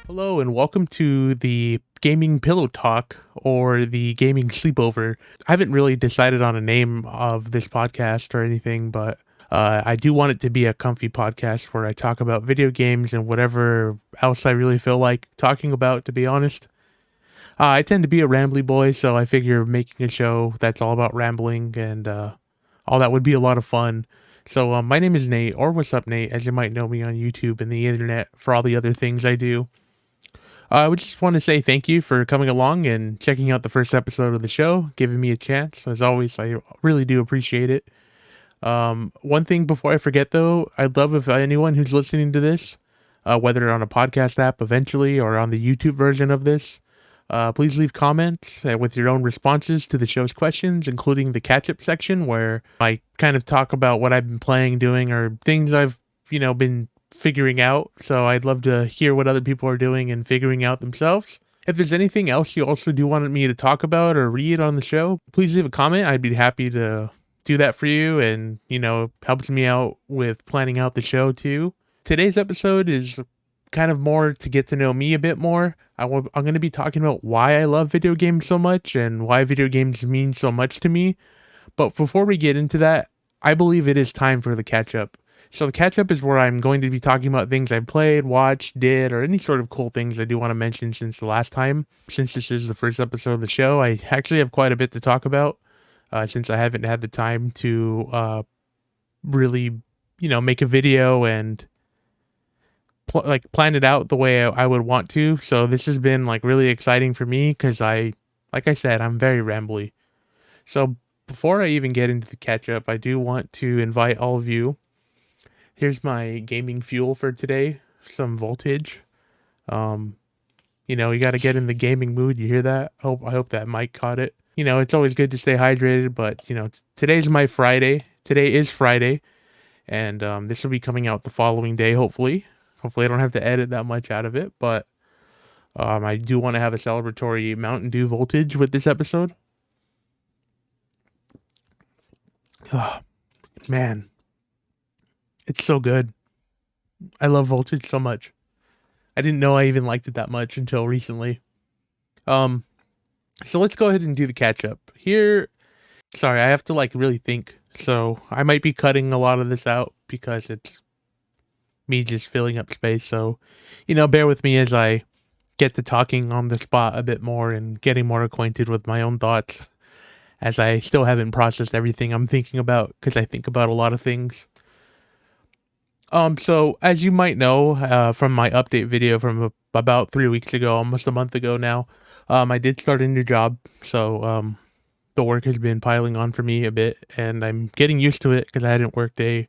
Hello and welcome to the Gaming Pillow Talk or the Gaming Sleepover. I haven't really decided on a name of this podcast or anything, but I do want it to be a comfy podcast where I talk about video games and whatever else I really feel like talking about, to be honest. I tend to be a rambly boy, so I figure making a show that's all about rambling and all that would be a lot of fun. So my name is Nate, or WassupNate, as you might know me on YouTube and the internet for all the other things I do. I would just want to say thank you for coming along and checking out the first episode of the show, giving me a chance. As always, I really do appreciate it. One thing before I forget, though, I'd love if anyone who's listening to this, whether on a podcast app eventually or on the YouTube version of this, please leave comments with your own responses to the show's questions, including the catch-up section where I kind of talk about what I've been playing, doing, or things I've, been figuring out. So I'd love to hear what other people are doing and figuring out themselves. If there's anything else you also do want me to talk about or read on the show, please leave a comment. I'd be happy to do that for you, and helps me out with planning out the show too. Today's episode is kind of more to get to know me a bit more. I'm going to be talking about why I love video games so much and why video games mean so much to me. But before we get into that, I believe it is time for the catch up. So the catch up is where I'm going to be talking about things I've played, watched, did, or any sort of cool things I do want to mention since the last time. Since this is the first episode of the show, I actually have quite a bit to talk about, since I haven't had the time to really, make a video and plan it out the way I would want to. So this has been really exciting for me because like I said, I'm very rambly. So before I even get into the catch up, I do want to invite all of you. Here's my gaming fuel for today, some voltage. You got to get in the gaming mood. You hear that? I hope that mic caught it. It's always good to stay hydrated, but today's my Friday. Today is Friday, and this will be coming out the following day, hopefully. Hopefully I don't have to edit that much out of it, but I do want to have a celebratory Mountain Dew voltage with this episode. Oh, man. It's so good. I love voltage so much. I didn't know I even liked it that much until recently. So let's go ahead and do the catch up. Here, sorry, I have to really think. So I might be cutting a lot of this out because it's me just filling up space. So, bear with me as I get to talking on the spot a bit more and getting more acquainted with my own thoughts, as I still haven't processed everything I'm thinking about because I think about a lot of things. So as you might know, from my update video from about 3 weeks ago, almost a month ago now, I did start a new job. So, the work has been piling on for me a bit, and I'm getting used to it because I hadn't worked a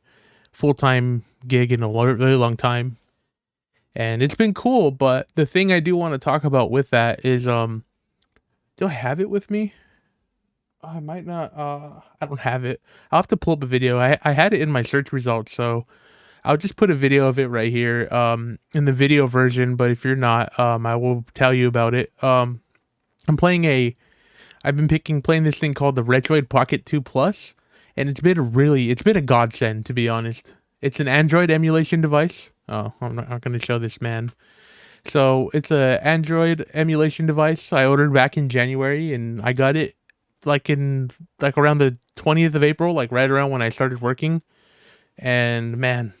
full-time gig in a really long time. And it's been cool, but the thing I do want to talk about with that is, do I have it with me? I might not, I don't have it. I'll have to pull up a video. I had it in my search results, so I'll just put a video of it right here, in the video version, but if you're not, I will tell you about it. I've been playing this thing called the Retroid Pocket 2 Plus, and it's been a godsend, to be honest. It's an Android emulation device. Oh, I'm not going to show this man. So it's a Android emulation device I ordered back in January, and I got it around the 20th of April, right around when I started working. And man,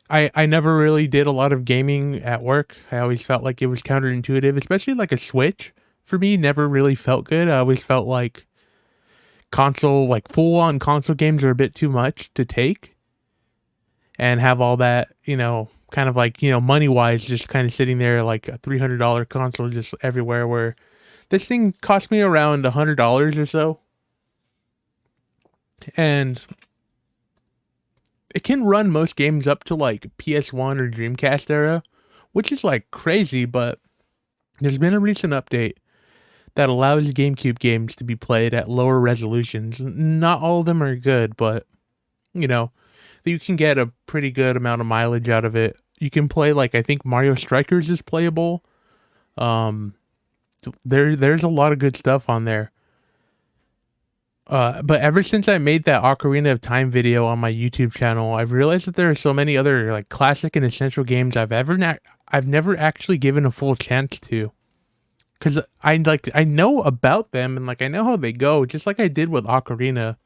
I never really did a lot of gaming at work. I always felt like it was counterintuitive, especially a Switch for me never really felt good. I always felt like full on console games are a bit too much to take and have all that, kind of money wise, just kind of sitting there like a $300 console just everywhere, where this thing cost me around $100 or so. And it can run most games up to PS1 or Dreamcast era, which is crazy, but there's been a recent update that allows GameCube games to be played at lower resolutions. Not all of them are good, but you can get a pretty good amount of mileage out of it. You can play I think Mario Strikers is playable. There's a lot of good stuff on there. But ever since I made that Ocarina of Time video on my YouTube channel, I've realized that there are so many other like classic and essential games I've never actually given a full chance to. Cause I know about them and like I know how they go, just like I did with Ocarina.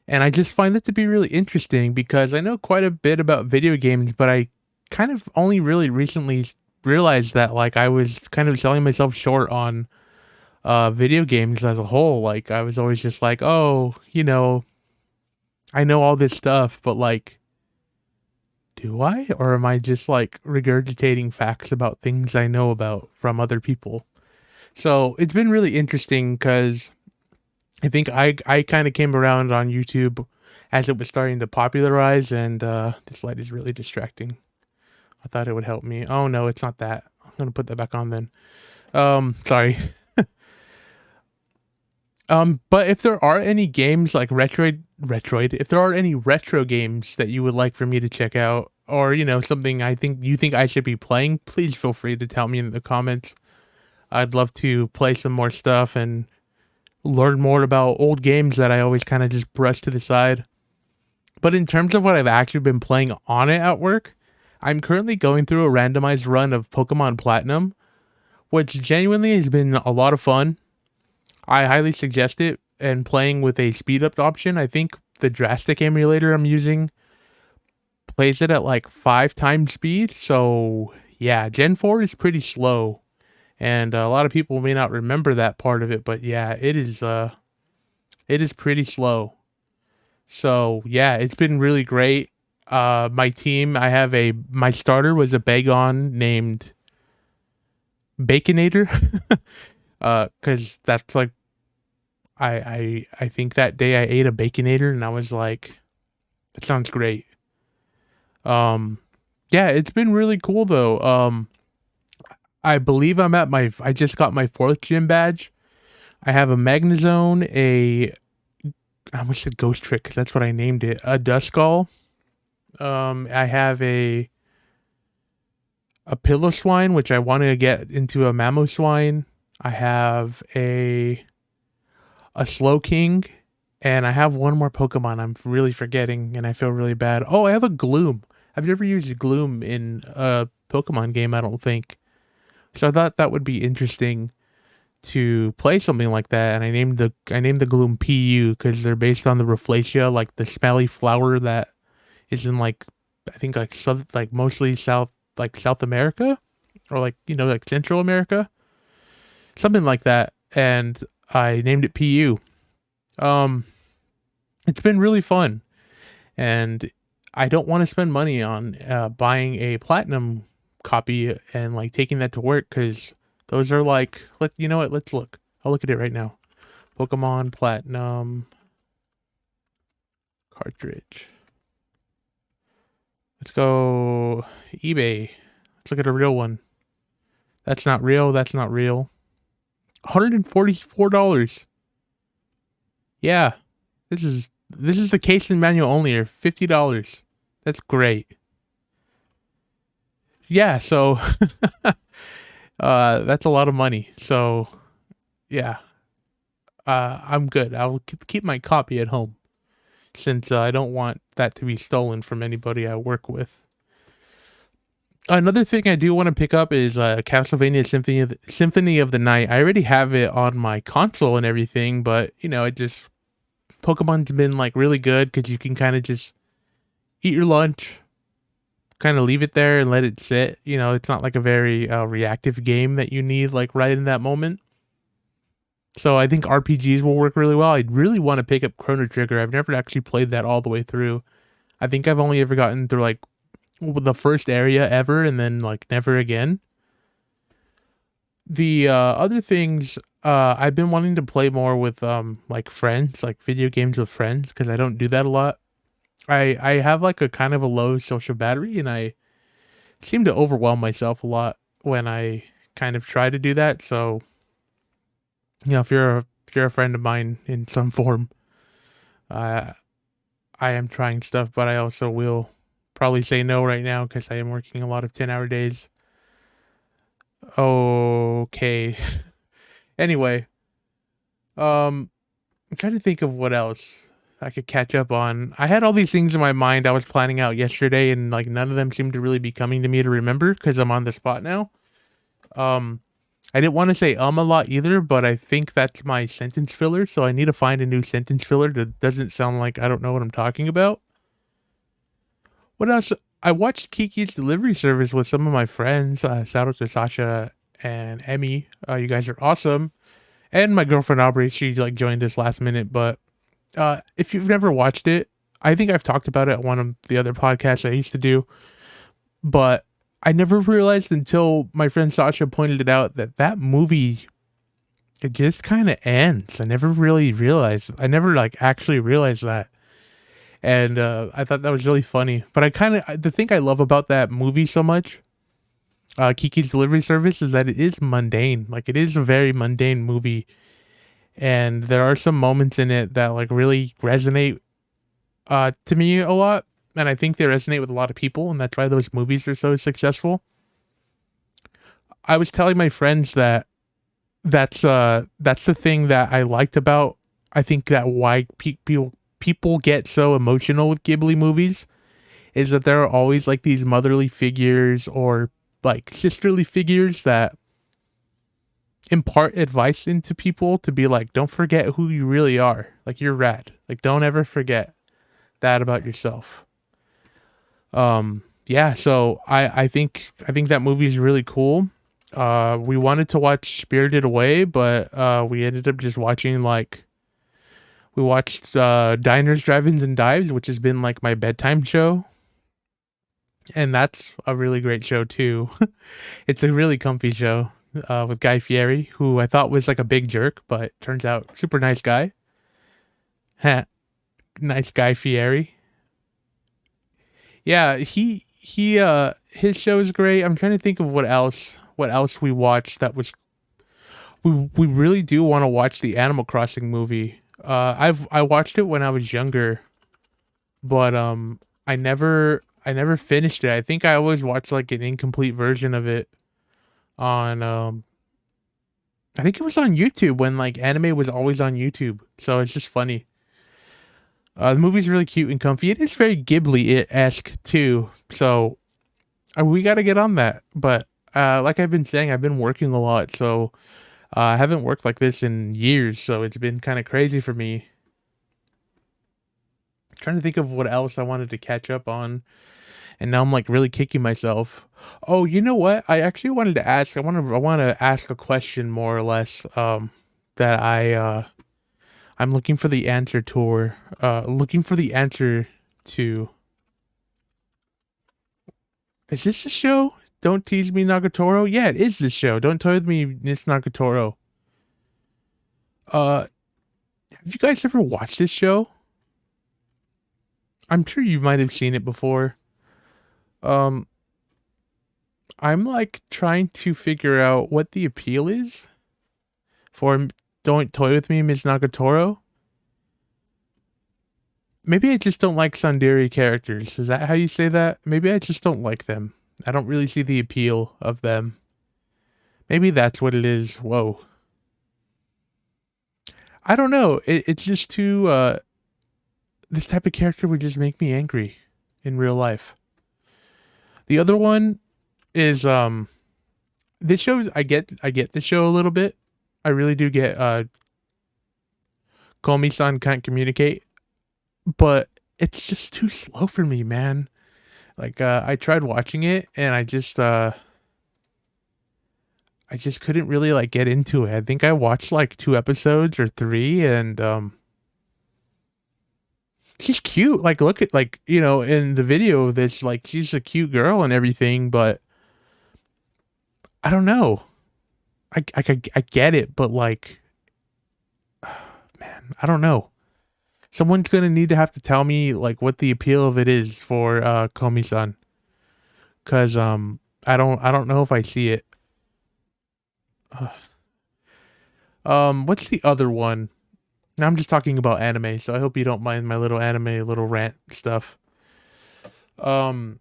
And I just find that to be really interesting because I know quite a bit about video games, but I kind of only really recently realized that like I was kind of selling myself short on video games as a whole. Like I was always just like, oh, I know all this stuff, but like, do I? Or am I just like regurgitating facts about things I know about from other people? So it's been really interesting because I think I kind of came around on YouTube as it was starting to popularize, and this light is really distracting. I thought it would help me. Oh no, it's not that. I'm gonna put that back on then. Sorry. But if there are any games like Retroid, if there are any retro games that you would like for me to check out, or something I think you think I should be playing, please feel free to tell me in the comments. I'd love to play some more stuff and learn more about old games that I always kind of just brush to the side. But in terms of what I've actually been playing on it at work, I'm currently going through a randomized run of Pokemon Platinum, which genuinely has been a lot of fun. I highly suggest it, and playing with a speed up option. I think the drastic emulator I'm using plays it at like 5 times speed. So yeah, Gen 4 is pretty slow. And a lot of people may not remember that part of it, but yeah, it is pretty slow. So yeah, it's been really great. My team, my starter was a Bagon named Baconator. Cause that's like, I think that day I ate a Baconator and I was like, that sounds great. Yeah, it's been really cool though. I believe I just got my 4th gym badge. I have a Magnezone, I almost said Ghost Trick because that's what I named it. A Duskull. I have a Piloswine, which I want to get into a Mamoswine. I have a Slowking, and I have one more Pokemon I'm really forgetting, and I feel really bad. Oh, I have a Gloom. I've never used Gloom in a Pokemon game, I don't think. So I thought that would be interesting to play something like that, and I named the Gloom PU because they're based on the Rafflesia, like the smelly flower that is in like I think like mostly South America, or like like Central America, something like that, and I named it PU. Um, it's been really fun, and I don't want to spend money on buying a platinum copy and like taking that to work because those are like, you know what? Let's look. I'll look at it right now. Pokemon Platinum cartridge. Let's go eBay. Let's look at a real one. That's not real. That's not real. $144. Yeah. This is the case and manual only, or $50. That's great. Yeah, so that's a lot of money. So yeah. I'm good. I'll keep my copy at home since I don't want that to be stolen from anybody I work with. Another thing I do want to pick up is Castlevania Symphony of the Night. I already have it on my console and everything, but Pokemon's been like really good because you can kind of just eat your lunch, kind of leave it there and let it sit. It's not like a very reactive game that you need like right in that moment. So I think RPGs will work really well. I'd really want to pick up Chrono Trigger. I've never actually played that all the way through. I think I've only ever gotten through like the first area ever and then like never again. The other things I've been wanting to play more with like friends, like video games with friends, because I don't do that a lot. I have like a kind of a low social battery, and I seem to overwhelm myself a lot when I kind of try to do that. So if you're a friend of mine in some form, I am trying stuff, but I also will probably say no right now because I am working a lot of 10-hour days. Okay. Anyway, I'm trying to think of what else I could catch up on. I had all these things in my mind I was planning out yesterday, and like none of them seem to really be coming to me to remember because I'm on the spot now. Um, I didn't want to say a lot either, but I think that's my sentence filler, so I need to find a new sentence filler that doesn't sound like I don't know what I'm talking about. What else? I watched Kiki's Delivery Service with some of my friends. Shout out to Sasha and Emmy. You guys are awesome. And my girlfriend Aubrey, she like joined us last minute. But if you've never watched it, I think I've talked about it on one of the other podcasts I used to do. But I never realized until my friend Sasha pointed it out that that movie, it just kind of ends. I never really realized. I never like actually realized that. And I thought that was really funny. But I kind of the thing I love about that movie so much, Kiki's Delivery Service, is that it is mundane. Like it is a very mundane movie, and there are some moments in it that like really resonate to me a lot, and I think they resonate with a lot of people, and that's why those movies are so successful. I was telling my friends that that's the thing that I liked about. I think that why people get so emotional with Ghibli movies is that there are always like these motherly figures or like sisterly figures that impart advice into people to be like, don't forget who you really are. Like you're rad. Like don't ever forget that about yourself. Yeah, so I think that movie is really cool. We wanted to watch Spirited Away, but we ended up just watching like we watched Diners, Drive-Ins, and Dives, which has been like my bedtime show. And that's a really great show too. It's a really comfy show with Guy Fieri, who I thought was like a big jerk, but turns out super nice guy. Heh, nice Guy Fieri. Yeah, he his show is great. I'm trying to think of what else we watched that was we really do want to watch the Animal Crossing movie. I watched it when I was younger, but I never finished it. I think I always watched like an incomplete version of it on I think it was on YouTube when like anime was always on YouTube. So it's just funny. The movie's really cute and comfy. It is very Ghibli-esque too. So we got to get on that. But like I've been saying, I've been working a lot, so I haven't worked like this in years. So it's been kind of crazy for me. Trying to think of what else I wanted to catch up on, and now I'm like really kicking myself. Oh, you know what? I actually wanted to ask. I want to ask a question more or less. That I'm looking for the answer to. Looking for the answer to. Is this the show? Don't tease me, Nagatoro. Yeah, it is the show. Don't tease me, Miss Nagatoro. Uh, have you guys ever watched this show? I'm sure you might have seen it before. Um, I'm like trying to figure out what the appeal is for Don't Toy With Me, Miss Nagatoro. Maybe I just don't like Sundari characters. Is that how you say that? Maybe I just don't like them. I don't really see the appeal of them. Maybe that's what it is. Whoa. I don't know. It's just too, this type of character would just make me angry in real life. The other one is, this show, I get the show a little bit. I really do get, Komi-San can't communicate, but it's just too slow for me, man. Like I tried watching it and I just couldn't really like get into it. I think I watched like 2 episodes or 3, and she's cute. Like look at like, in the video of this, like she's a cute girl and everything, but I don't know. I get it, but like man, I don't know. Someone's gonna need to have to tell me like what the appeal of it is for Komi-san, cuz I don't know if I see it. Ugh. What's the other one? Now I'm just talking about anime, so I hope you don't mind my little anime little rant stuff. Um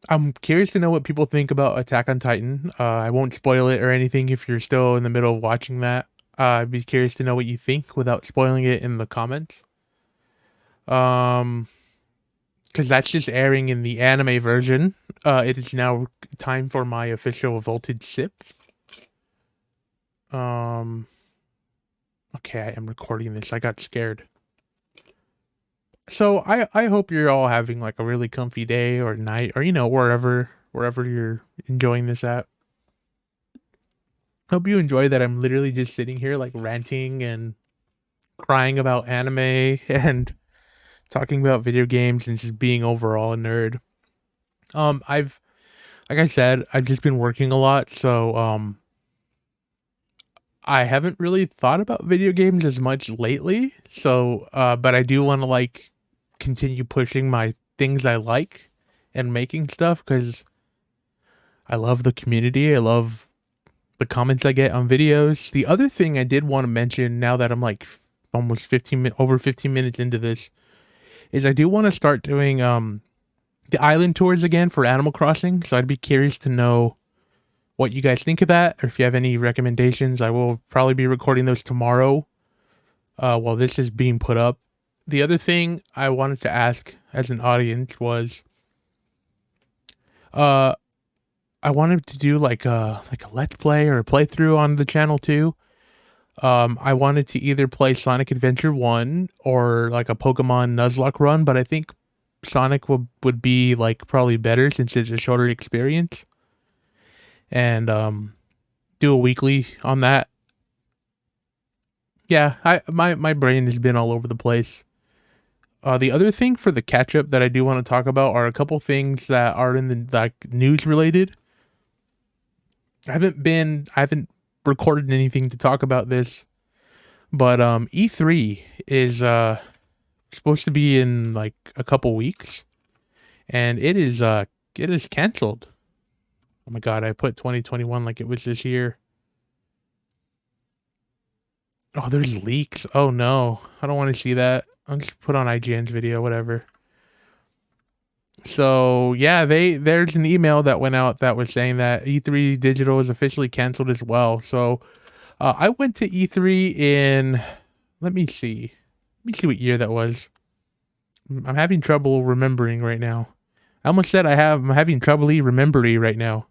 I'm curious to know what people think about Attack on Titan. I won't spoil it or anything if you're still in the middle of watching that. I'd be curious to know what you think without spoiling it in the comments. Because that's just airing in the anime version. It is now time for my official voltage sip. Okay, I am recording this. I got scared. So I hope you're all having like a really comfy day or night, or wherever you're enjoying this at. Hope you enjoy that I'm literally just sitting here like ranting and crying about anime and talking about video games and just being overall a nerd. I've like I said, I've just been working a lot, so I haven't really thought about video games as much lately. So but I do want to like continue pushing my things I like and making stuff because I love the community. I love the comments I get on videos. The other thing I did want to mention now that I'm like almost 15 minutes into this is I do want to start doing the island tours again for Animal Crossing. So I'd be curious to know what you guys think of that, or if you have any recommendations. I will probably be recording those tomorrow while this is being put up. The other thing I wanted to ask as an audience was I wanted to do like a let's play or a playthrough on the channel too. I wanted to either play Sonic Adventure 1 or like a Pokemon Nuzlocke run, but I think Sonic would be like probably better since it's a shorter experience. And do a weekly on that. Yeah, my brain has been all over the place. The other thing for the catch up that I do want to talk about are a couple things that are in the like news related. I haven't recorded anything to talk about this, but E3 is supposed to be in like a couple weeks, and it is canceled. Oh my god, I put 2021 like it was this year. Oh, there's leaks. Oh no, I don't want to see that. I'll just put on IGN's video, whatever. So yeah, there's an email that went out that was saying that E3 Digital is officially canceled as well. So I went to E3 in, let me see what year that was. I'm having trouble remembering right now. I almost said I'm having trouble remembering right now.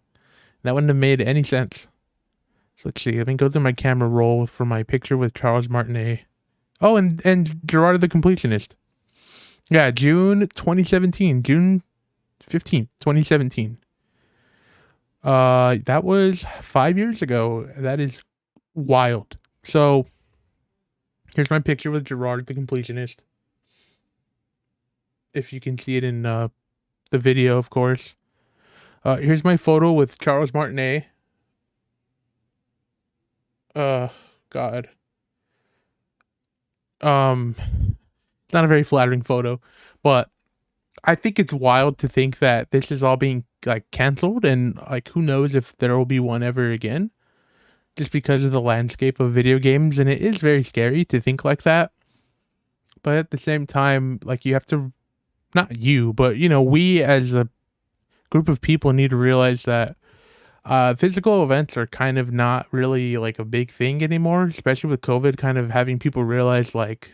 That wouldn't have made any sense. So let's see. Let me go through my camera roll for my picture with Charles Martinet. Oh, and Gerard the Completionist. Yeah, June 2017. June 15th, 2017. That was 5 years ago. That is wild. So here's my picture with Gerard the Completionist. If you can see it in the video, of course. Here's my photo with Charles Martinet. God. It's not a very flattering photo, but I think it's wild to think that this is all being like canceled, and like who knows if there will be one ever again, just because of the landscape of video games. And it is very scary to think like that. But at the same time, like you have to, not you, but we as a group of people need to realize that physical events are kind of not really like a big thing anymore, especially with COVID kind of having people realize like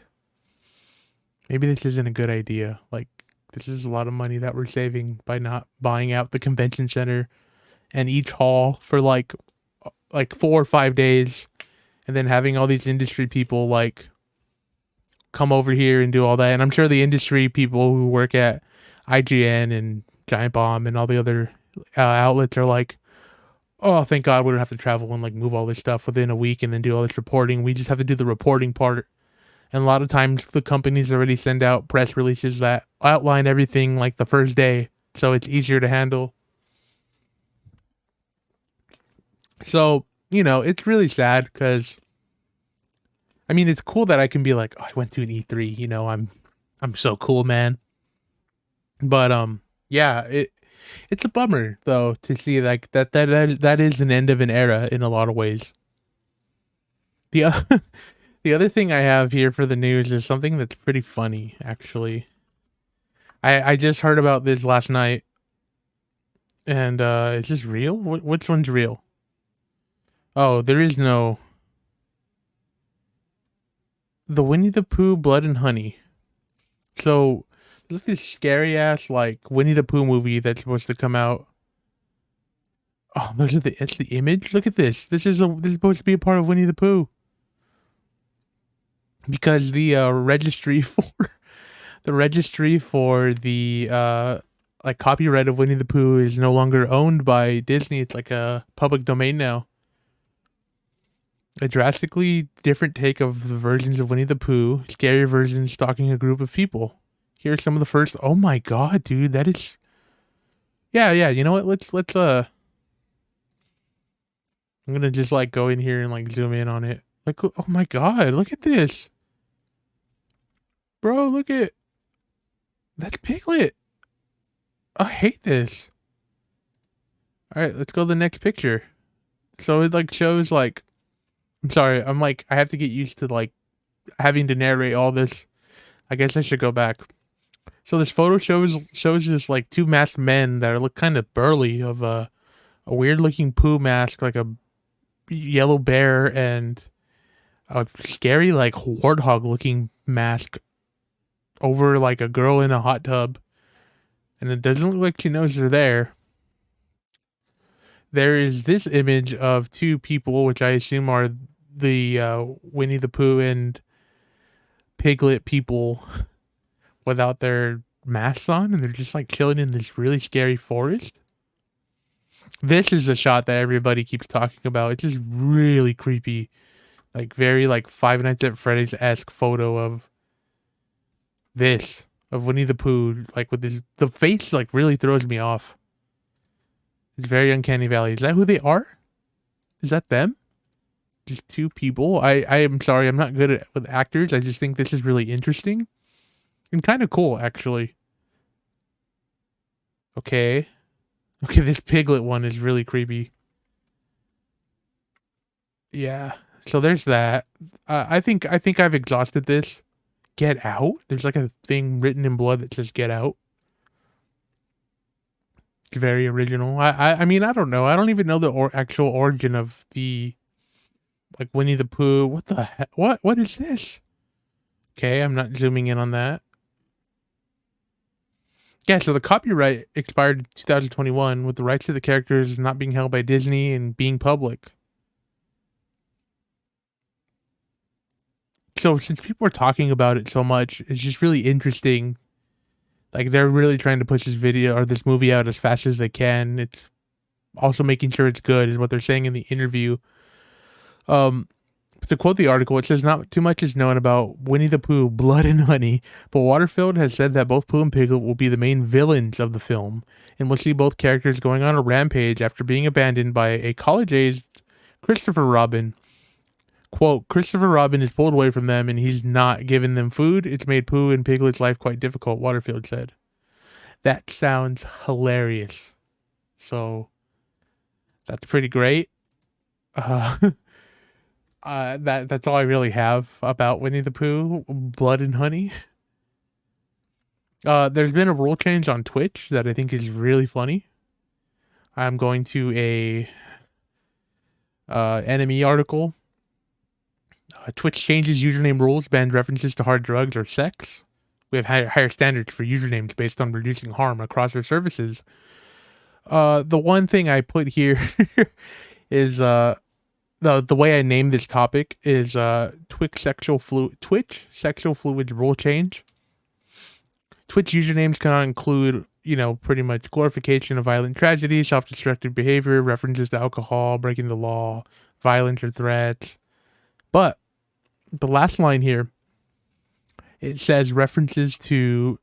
maybe this isn't a good idea. Like this is a lot of money that we're saving by not buying out the convention center and each hall for like 4 or 5 days, and then having all these industry people like come over here and do all that. And I'm sure the industry people who work at IGN and Giant Bomb and all the other outlets are like, oh, thank God we don't have to travel and like move all this stuff within a week and then do all this reporting. We just have to do the reporting part. And a lot of times the companies already send out press releases that outline everything like the first day, so it's easier to handle. So, it's really sad because I mean, it's cool that I can be like, oh, I went to an E3, I'm so cool, man. But yeah, it's a bummer though to see like that is an end of an era in a lot of ways. The the other thing I have here for the news is something that's pretty funny, actually. I just heard about this last night, and is this real? Which one's real? Oh, there is no. The Winnie the Pooh Blood and Honey. So there's this scary ass like Winnie the Pooh movie that's supposed to come out. Oh, it's the image. Look at this. This is supposed to be a part of Winnie the Pooh. Because the registry for the like copyright of Winnie the Pooh is no longer owned by Disney. It's like a public domain now. A drastically different take of the versions of Winnie the Pooh, scary versions stalking a group of people. Here's some of the first. Oh my god, dude, that is. Yeah. You know what? Let's. I'm gonna just like go in here and like zoom in on it. Like, oh my god, look at this, bro. Look at. That's Piglet. I hate this. All right, let's go to the next picture. So it like shows like. I'm sorry. I'm like I have to get used to like having to narrate all this. I guess I should go back. So this photo shows this like two masked men that look kind of burly of a weird looking Pooh mask, like a yellow bear, and a scary like warthog looking mask over like a girl in a hot tub. And it doesn't look like she knows they're there. There is this image of two people, which I assume are the Winnie the Pooh and Piglet people without their masks on, and they're just like chilling in this really scary forest. This is the shot that everybody keeps talking about. It's just really creepy, like very like Five Nights at Freddy's-esque photo of Winnie the Pooh, like with this. The face like really throws me off. It's very uncanny valley. Is that who they are? Is that them? Just two people. I am sorry, I'm not good with actors. I just think this is really interesting and kind of cool, actually. Okay, this Piglet one is really creepy. Yeah. So there's that. I think I've exhausted this. Get out. There's like a thing written in blood that says "Get out." It's very original. I mean I don't know. I don't even know the actual origin of the like Winnie the Pooh. What the heck? What is this? Okay, I'm not zooming in on that. Yeah, so the copyright expired in 2021 with the rights to the characters not being held by Disney and being public. So since people are talking about it so much, it's just really interesting. Like they're really trying to push this video or this movie out as fast as they can. It's also making sure it's good is what they're saying in the interview. To quote the article, it says not too much is known about Winnie the Pooh, Blood and Honey, but Waterfield has said that both Pooh and Piglet will be the main villains of the film, and we'll see both characters going on a rampage after being abandoned by a college-aged Christopher Robin. Quote, Christopher Robin is pulled away from them and he's not giving them food. It's made Pooh and Piglet's life quite difficult, Waterfield said. That sounds hilarious. So, that's pretty great. That's all I really have about Winnie the Pooh, Blood and Honey. There's been a rule change on Twitch that I think is really funny. I'm going to a enemy article. Twitch changes username rules, bans references to hard drugs or sex. We have higher standards for usernames based on reducing harm across our services. The one thing I put here is the way I named this topic is Twitch sexual fluids rule change. Twitch usernames cannot include, pretty much glorification of violent tragedy, self-destructive behavior, references to alcohol, breaking the law, violence or threats. But the last line here, it says references to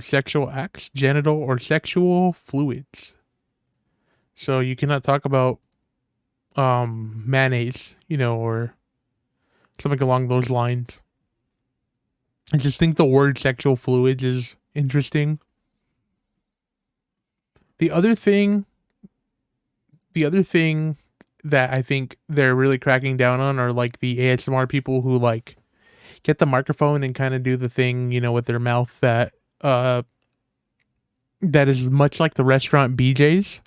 sexual acts, genital or sexual fluids. So you cannot talk about mayonnaise, or something along those lines. I just think the word sexual fluids is interesting. The other thing that I think they're really cracking down on are like the ASMR people who like get the microphone and kind of do the thing, with their mouth that is much like the restaurant BJ's.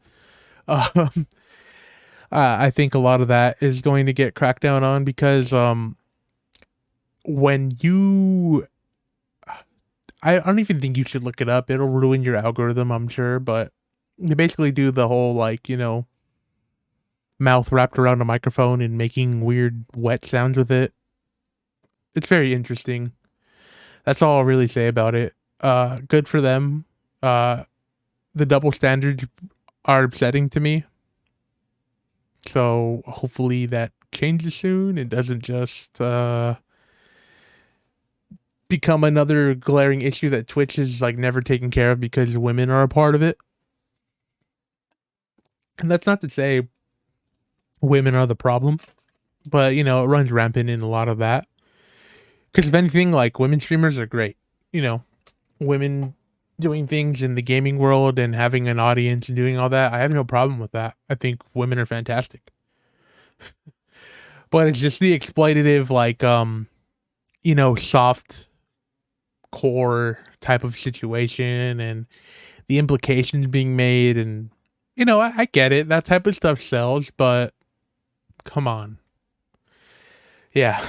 I think a lot of that is going to get cracked down on because when you I don't even think you should look it up. It'll ruin your algorithm, I'm sure, but they basically do the whole like, mouth wrapped around a microphone and making weird wet sounds with it. It's very interesting. That's all I'll really say about it. Good for them. The double standards are upsetting to me. So hopefully that changes soon. It doesn't just become another glaring issue that Twitch is like never taken care of because women are a part of it. And that's not to say women are the problem, but it runs rampant in a lot of that. Because if anything, like women streamers are great. Women doing things in the gaming world and having an audience and doing all that, I have no problem with that. I think women are fantastic. But it's just the exploitative, like, soft core type of situation and the implications being made. And, I get it. That type of stuff sells, but come on. Yeah.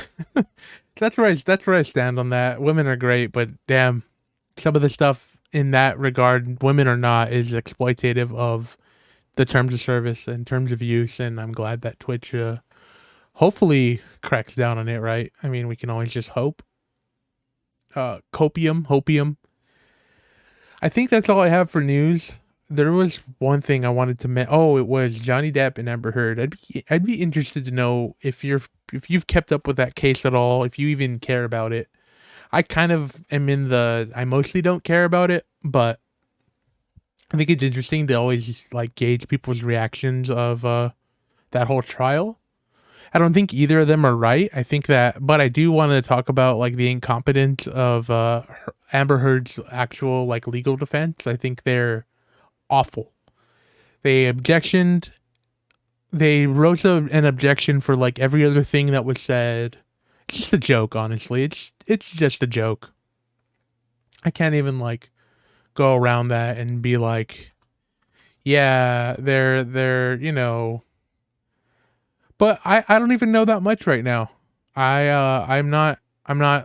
That's where I stand on that. Women are great, but damn, some of the stuff in that regard, women or not, is exploitative of the terms of service and terms of use. And I'm glad that Twitch hopefully cracks down on it, right? I mean, we can always just hope. Hopium. I think that's all I have for news. There was one thing I wanted to it was Johnny Depp and Amber Heard. I'd be interested to know if you've kept up with that case at all, if you even care about it. I kind of am I mostly don't care about it, but I think it's interesting to always like gauge people's reactions of that whole trial. I don't think either of them are right. But I do want to talk about like the incompetence of Amber Heard's actual like legal defense. I think they're awful. They wrote an objection for like every other thing that was said. It's just a joke, honestly. It's just a joke. I can't even like go around that and be like, yeah, they're but I don't even know that much right now. I'm not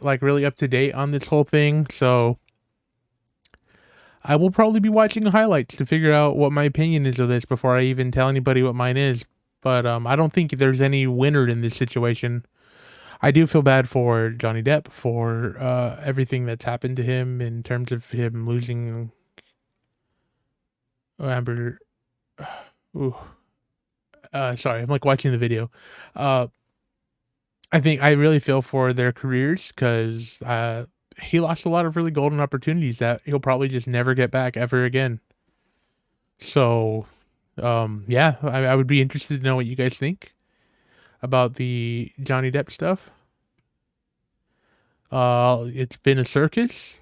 like really up to date on this whole thing, so I will probably be watching highlights to figure out what my opinion is of this before I even tell anybody what mine is. But I don't think there's any winner in this situation. I do feel bad for Johnny Depp for everything that's happened to him in terms of him losing Amber. Ooh. Sorry, I'm like watching the video. I think I really feel for their careers because he lost a lot of really golden opportunities that he'll probably just never get back ever again. So, yeah, I would be interested to know what you guys think about the Johnny Depp stuff. It's been a circus.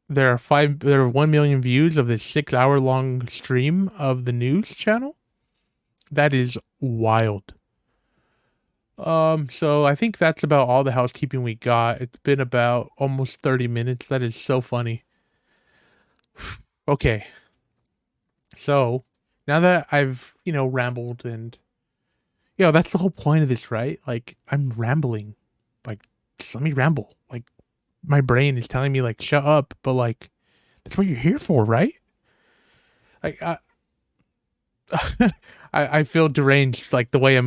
There are 1 million views of this 6-hour long stream of the news channel. That is wild. So I think that's about all the housekeeping we got. It's been about almost 30 minutes. That is so funny. Okay. So now that I've, rambled and, that's the whole point of this, right? Like I'm rambling, like just let me ramble. Like my brain is telling me like, shut up. But like, that's what you're here for, right? Like, I feel deranged, like the way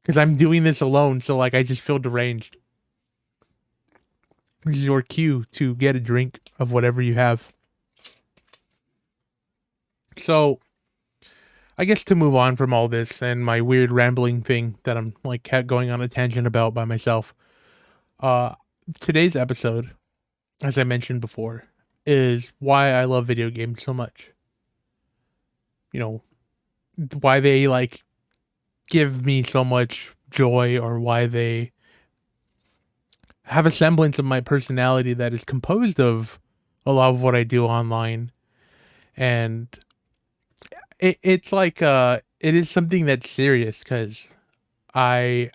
because I'm doing this alone. So like, I just feel deranged. This is your cue to get a drink of whatever you have. So I guess to move on from all this and my weird rambling thing that I'm like going on a tangent about by myself. Today's episode, as I mentioned before, is why I love video games so much. Why they like give me so much joy, or why they have a semblance of my personality that is composed of a lot of what I do online. And it's like it is something that's serious because it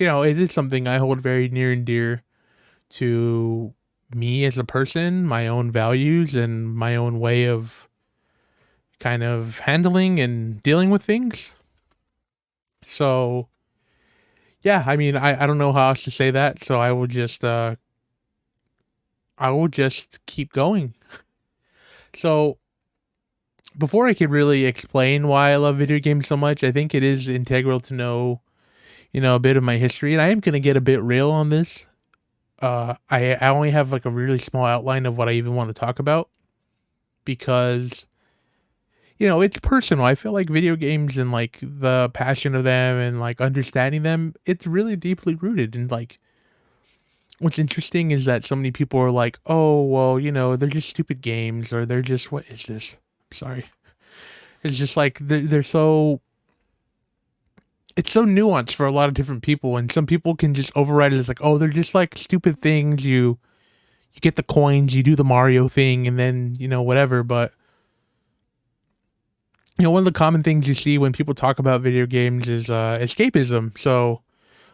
is something I hold very near and dear to me as a person, my own values and my own way of kind of handling and dealing with things. So Yeah, I mean, I don't know how else to say that, so I will just keep going. So before I could really explain why I love video games so much, I think it is integral to know, a bit of my history, and I am gonna get a bit real on this. I only have like a really small outline of what I even want to talk about because it's personal. I feel like video games and like the passion of them and like understanding them, it's really deeply rooted. And like, what's interesting is that so many people are like, oh, well, they're just stupid games or they're just, what is this? Sorry. It's just like, they're so, it's so nuanced for a lot of different people. And some people can just override it as like, oh, they're just like stupid things. You get the coins, you do the Mario thing, and then, whatever. But one of the common things you see when people talk about video games is escapism. So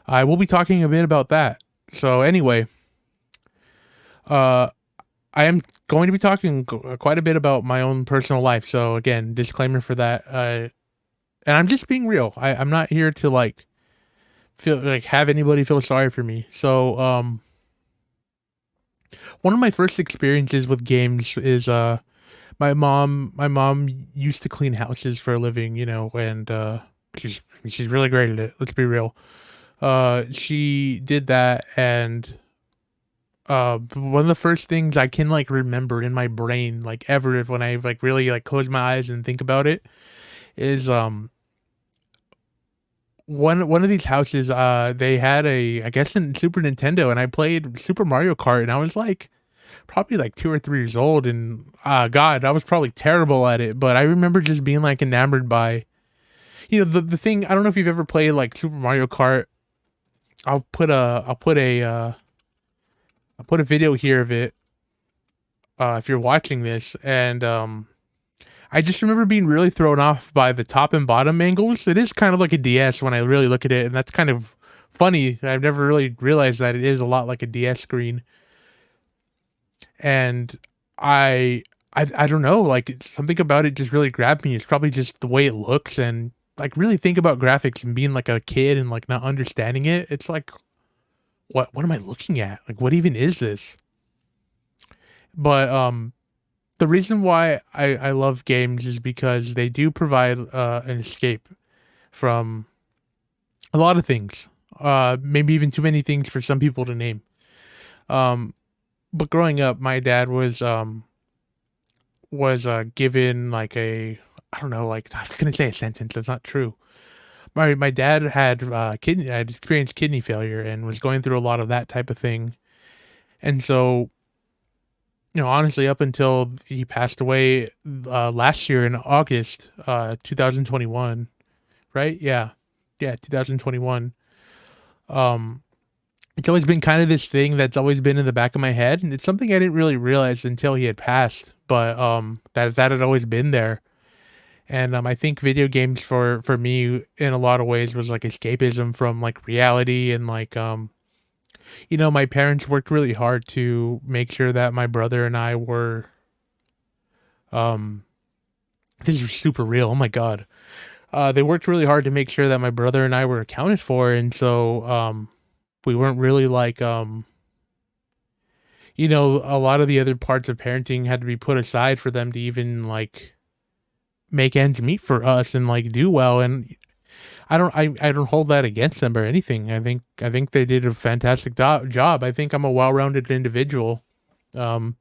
I will be talking a bit about that. So anyway, uh, I am going to be talking quite a bit about my own personal life. So again, disclaimer for that. And I'm just being real. I'm not here to like feel like have anybody feel sorry for me. So one of my first experiences with games is my mom used to clean houses for a living, and she's really great at it. Let's be real. She did that, and one of the first things I can like remember in my brain, like ever, when I like really like close my eyes and think about it, is one of these houses. They had I guess in Super Nintendo, and I played Super Mario Kart, and I was like probably like 2 or 3 years old, and God, I was probably terrible at it, but I remember just being like enamored by, the thing. I don't know if you've ever played like Super Mario Kart. I'll put a video here of it, if you're watching this, and I just remember being really thrown off by the top and bottom angles. It is kind of like a DS when I really look at it, and that's kind of funny. I've never really realized that it is a lot like a DS screen. And I don't know, like something about it just really grabbed me. It's probably just the way it looks, and like really think about graphics and being like a kid and like not understanding it. It's like, what am I looking at? Like, what even is this? But the reason why I love games is because they do provide an escape from a lot of things. Maybe even too many things for some people to name. Um, but growing up, my dad was given like a, I don't know, like I was gonna say a sentence. That's not true. My dad had experienced kidney failure and was going through a lot of that type of thing. And so, honestly, up until he passed away last year in August, 2021, right? Yeah, 2021. Um, it's always been kind of this thing that's always been in the back of my head, and it's something I didn't really realize until he had passed. But that had always been there. And I think video games for me in a lot of ways was like escapism from like reality, and like my parents worked really hard to make sure that my brother and I were um this is super real. Oh my god. They worked really hard to make sure that my brother and I were accounted for, and so we weren't really like a lot of the other parts of parenting had to be put aside for them to even like make ends meet for us and like do well. And I don't hold that against them or anything. I think they did a fantastic job. I think I'm a well-rounded individual. Um,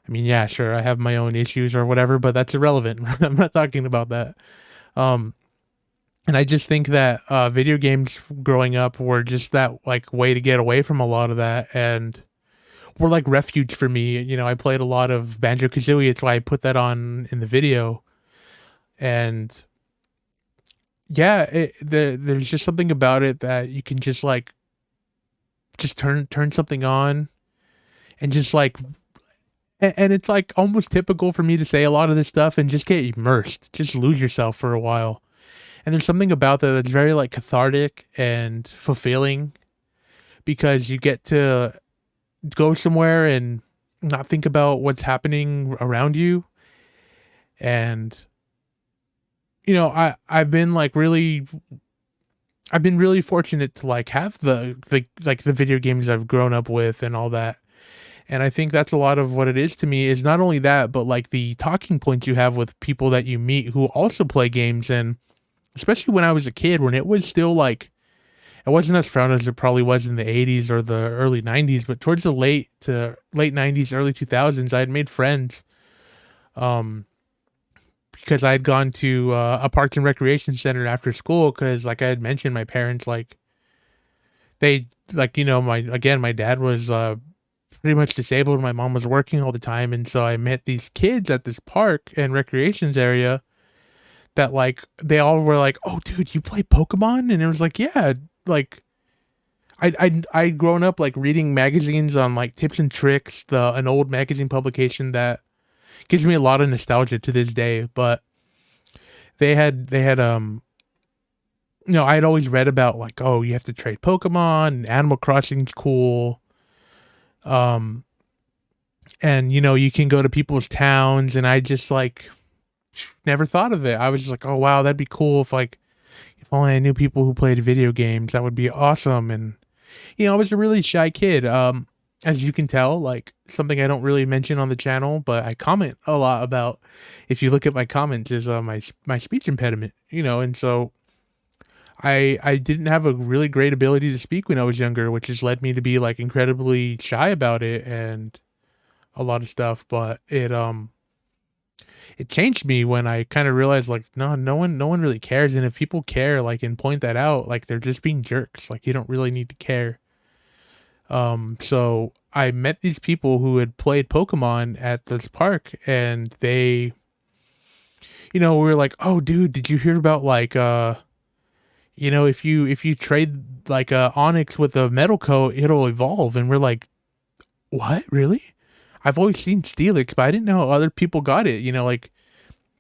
I mean, yeah, sure, I have my own issues or whatever, but that's irrelevant. I'm not talking about that. Um, and I just think that video games growing up were just that like way to get away from a lot of that, and were like refuge for me. I played a lot of Banjo Kazooie. It's why I put that on in the video. And yeah, there's just something about it that you can just like just turn something on and just like, and it's like almost typical for me to say a lot of this stuff and just get immersed, just lose yourself for a while. And there's something about that that's very like cathartic and fulfilling, because you get to go somewhere and not think about what's happening around you. And I've been like really I've been really fortunate to like have the video games I've grown up with and all that. And I think that's a lot of what it is to me is not only that, but like the talking points you have with people that you meet who also play games. And especially when I was a kid, when it was still like, it wasn't as frowned as it probably was in the 80s or the early 90s, but towards the late 90s, early 2000s, I had made friends um, because I had gone to a parks and recreation center after school. Because, like I had mentioned, my parents, like, they, like, my dad was pretty much disabled. My mom was working all the time. And so I met these kids at this park and recreations area that, like, they all were like, "Oh, dude, you play Pokemon?" And it was like, "Yeah." Like, I'd grown up like reading magazines on like tips and tricks, an old magazine publication that gives me a lot of nostalgia to this day. But they had I had always read about like, oh, you have to trade Pokemon and Animal Crossing's cool. Um and you can go to people's towns, and I just like never thought of it. I was just like, oh wow, that'd be cool if only I knew people who played video games. That would be awesome. And I was a really shy kid. As you can tell, like something I don't really mention on the channel, but I comment a lot about. If you look at my comments, is my speech impediment. And so I didn't have a really great ability to speak when I was younger, which has led me to be like incredibly shy about it and a lot of stuff. But it changed me when I kind of realized like no one really cares, and if people care like and point that out, like they're just being jerks. Like you don't really need to care. So I met these people who had played Pokemon at this park, and they, we were like, "Oh, dude, did you hear about like if you trade like a Onyx with a metal coat, it'll evolve?" And we're like, "What? Really?" I've always seen Steelix, but I didn't know other people got it. Like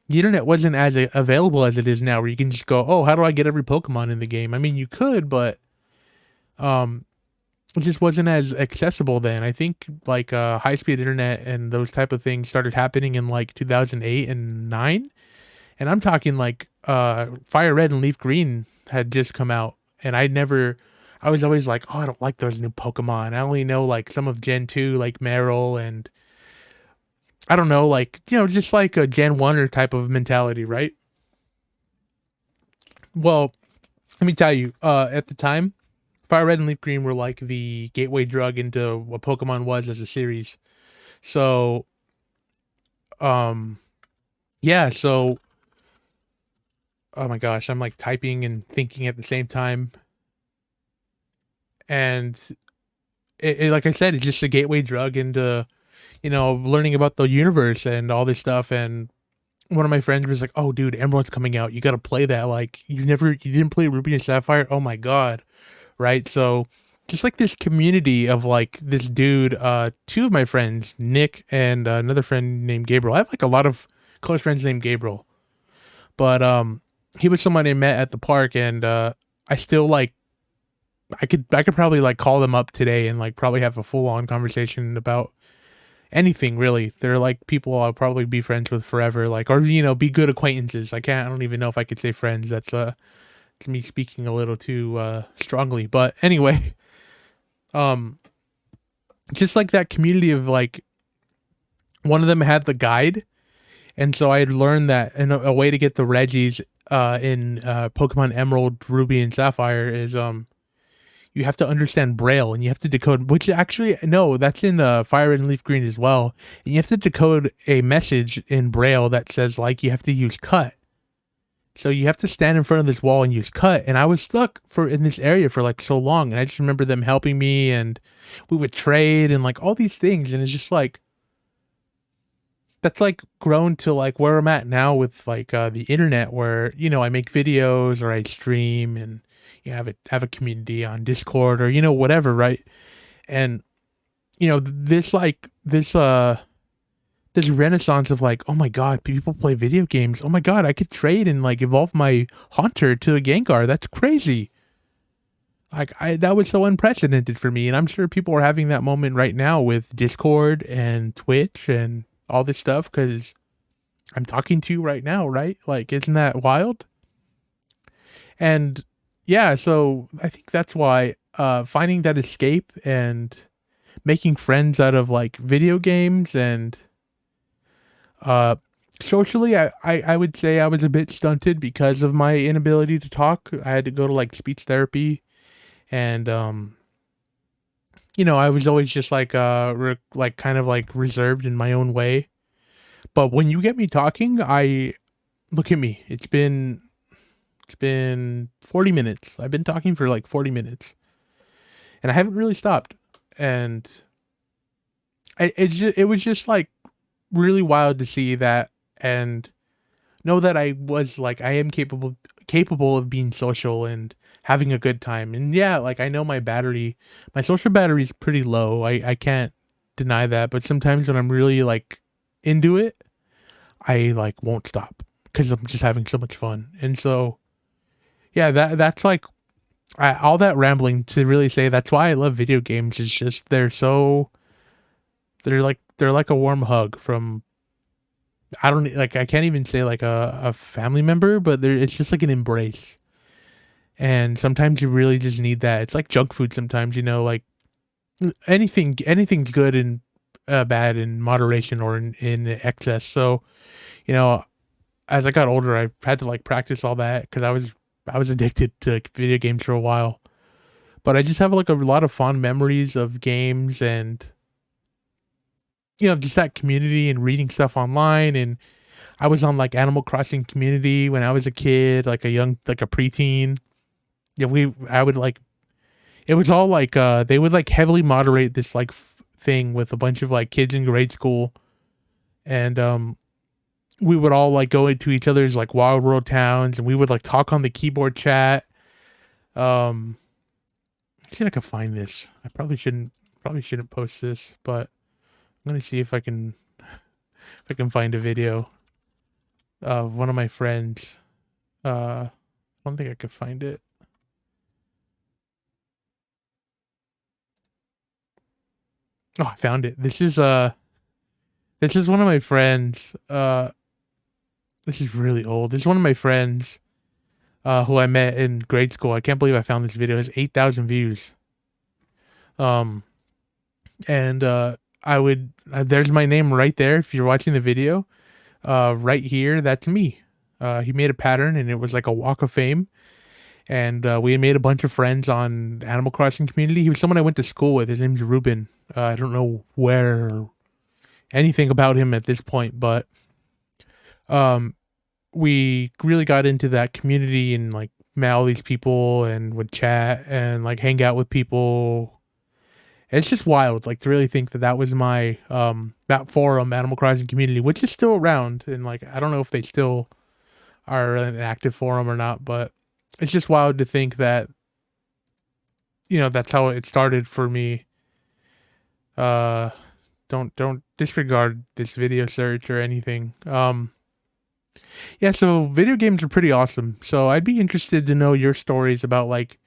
the internet wasn't as available as it is now, where you can just go, "Oh, how do I get every Pokemon in the game?" I mean, you could, but um, it just wasn't as accessible then. I think like high speed internet and those type of things started happening in like 2008 and 9, and I'm talking like Fire Red and Leaf Green had just come out, and I was always like, "Oh, I don't like those new Pokemon. I only know like some of Gen 2, like Meryl, and I don't know, like, just like a Gen 1 or type of mentality, right?" Well, let me tell you, at the time, Fire Red and Leaf Green were like the gateway drug into what Pokemon was as a series. So, um, yeah, so, oh my gosh, I'm like typing and thinking at the same time. And like I said, it's just a gateway drug into, learning about the universe and all this stuff. And one of my friends was like, "Oh, dude, Emerald's coming out. You got to play that. Like, you didn't play Ruby and Sapphire? Oh my God." Right. So just like this community of like this dude, two of my friends, Nick and another friend named Gabriel. I have like a lot of close friends named Gabriel, but he was someone I met at the park, and I still like, I could probably like call them up today and like probably have a full on conversation about anything really. They're like people I'll probably be friends with forever, like, or be good acquaintances. I don't even know if I could say friends. That's me speaking a little too strongly. But anyway, um just like that community of like, one of them had the guide, and so I had learned that a way to get the Reggies in Pokemon Emerald, Ruby, and Sapphire is you have to understand Braille, and you have to decode, which actually, no, that's in Fire Red and Leaf Green as well. And you have to decode a message in Braille that says, like, you have to use cut. So you have to stand in front of this wall and use cut. And I was stuck in this area for like so long. And I just remember them helping me, and we would trade and like all these things. And it's just like, that's like grown to like where I'm at now with like the internet, where I make videos or I stream, and have a community on Discord or whatever, right? And this renaissance of like, oh my God, people play video games. Oh my God, I could trade and like evolve my Haunter to a Gengar. That's crazy. Like, that was so unprecedented for me, and I'm sure people are having that moment right now with Discord and Twitch and all this stuff, because I'm talking to you right now, right? Like, isn't that wild? And yeah, so I think that's why finding that escape and making friends out of like video games and uh socially I would say I was a bit stunted because of my inability to talk. I had to go to like speech therapy and I was always just like like kind of like reserved in my own way. But when you get me talking, I look at me. It's been 40 minutes. I've been talking for like 40 minutes and I haven't really stopped. And it was just like really wild to see that and know that I was like I am capable of being social and having a good time. And yeah, like I know my social battery is pretty low. I can't deny that, but sometimes when I'm really like into it, I like won't stop because I'm just having so much fun. And so yeah, that's like all that rambling to really say that's why I love video games is just they're like a warm hug from I don't like I can't even say like a family member, but it's just like an embrace. And sometimes you really just need that. It's like junk food sometimes, like anything's good and bad in moderation or in excess. So, you know, as I got older, I had to like practice all that because I was addicted to like, video games for a while. But I just have like a lot of fond memories of games and just that community and reading stuff online. And I was on like Animal Crossing community when I was a kid, like like a preteen. Yeah, I would like, it was all like, they would like heavily moderate this like thing with a bunch of like kids in grade school. And, we would all like go into each other's like wild world towns and we would like talk on the keyboard chat. I think I can find this. I probably shouldn't post this, but I'm gonna see if I can find a video of one of my friends. I don't think I could find it. Oh, I found it. This is one of my friends. This is really old. This is one of my friends who I met in grade school. I can't believe I found this video. It has 8,000 views. Um and I would there's my name right there if you're watching the video. Right here, that's me. He made a pattern and it was like a walk of fame. And we made a bunch of friends on Animal Crossing community. He was someone I went to school with. His name's Ruben. I don't know where or anything about him at this point, but um, we really got into that community and like met all these people and would chat and like hang out with people. It's just wild, like to really think that that was my that forum, Animal Crossing community, which is still around. And like I don't know if they still are an active forum or not, but it's just wild to think that that's how it started for me. Uh, don't disregard this video search or anything. Yeah, so video games are pretty awesome. So I'd be interested to know your stories about like,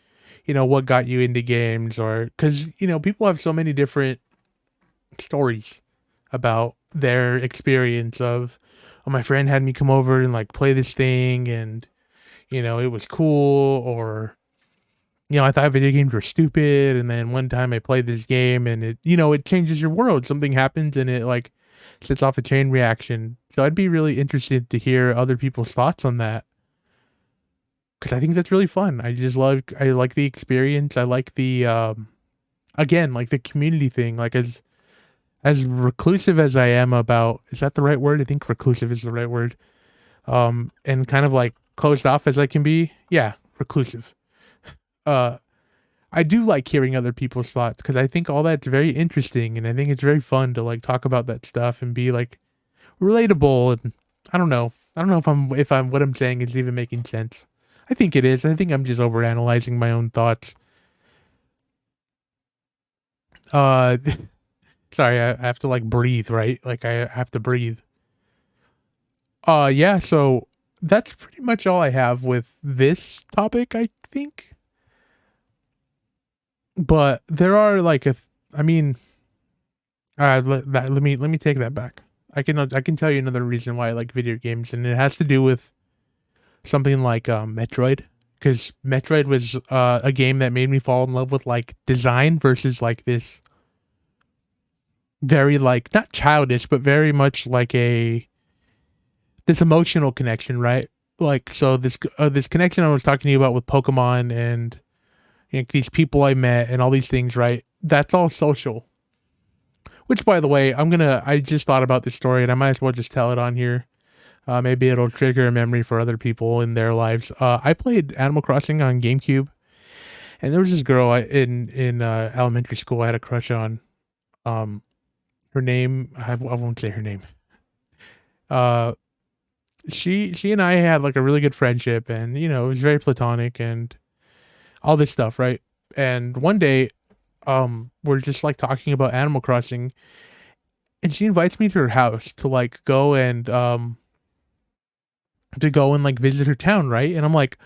what got you into games or cuz people have so many different stories about their experience of oh, my friend had me come over and like play this thing and it was cool or I thought video games were stupid and then one time I played this game and it changes your world. Something happens and it like sets off a chain reaction. So I'd be really interested to hear other people's thoughts on that because I think that's really fun. I like the experience. I like the again like the community thing. Like as reclusive as I am about is that the right word? I think reclusive is the right word. And kind of like closed off as I can be. Yeah, reclusive. Uh, I do like hearing other people's thoughts because I think all that's very interesting and I think it's very fun to like talk about that stuff and be like relatable and I don't know. I don't know if I'm what I'm saying is even making sense. I think it is. I think I'm just overanalyzing my own thoughts. Uh sorry, I have to like breathe, right? Like I have to breathe. Yeah, so that's pretty much all I have with this topic, I think. But there are like I mean, let me take that back. I can tell you another reason why I like video games, and it has to do with something like Metroid, because Metroid was a game that made me fall in love with like design versus like this very like not childish but very much like this emotional connection, right? Like so this connection I was talking to you about with Pokemon and these people I met and all these things, right? That's all social. Which, by the way, I just thought about this story and I might as well just tell it on here. Maybe it'll trigger a memory for other people in their lives. I played Animal Crossing on GameCube, and there was this girl in elementary school I had a crush on. Her name, I won't say her name. Uh, she and I had like a really good friendship, and it was very platonic and all this stuff, right? And one day, we're just like talking about Animal Crossing, and she invites me to her house to like go and like visit her town, right? And I'm like,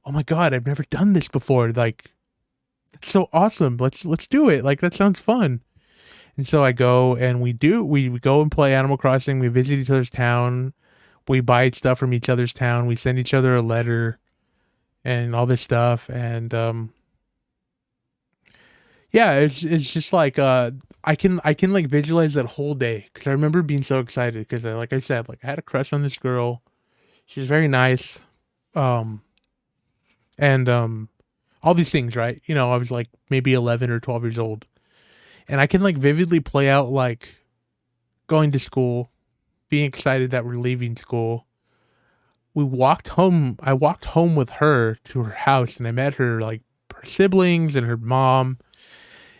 oh my god, I've never done this before. Like, that's so awesome. Let's do it. Like that sounds fun. And so I go and we go and play Animal Crossing. We visit each other's town. We buy stuff from each other's town. We send each other a letter and all this stuff. And yeah, it's just like I can like visualize that whole day because I remember being so excited because like I said, like I had a crush on this girl. She was very nice. And all these things, right? I was like maybe 11 or 12 years old. And I can like vividly play out like going to school, being excited that we're leaving school. We walked home. I walked home with her to her house and I met her like her siblings and her mom.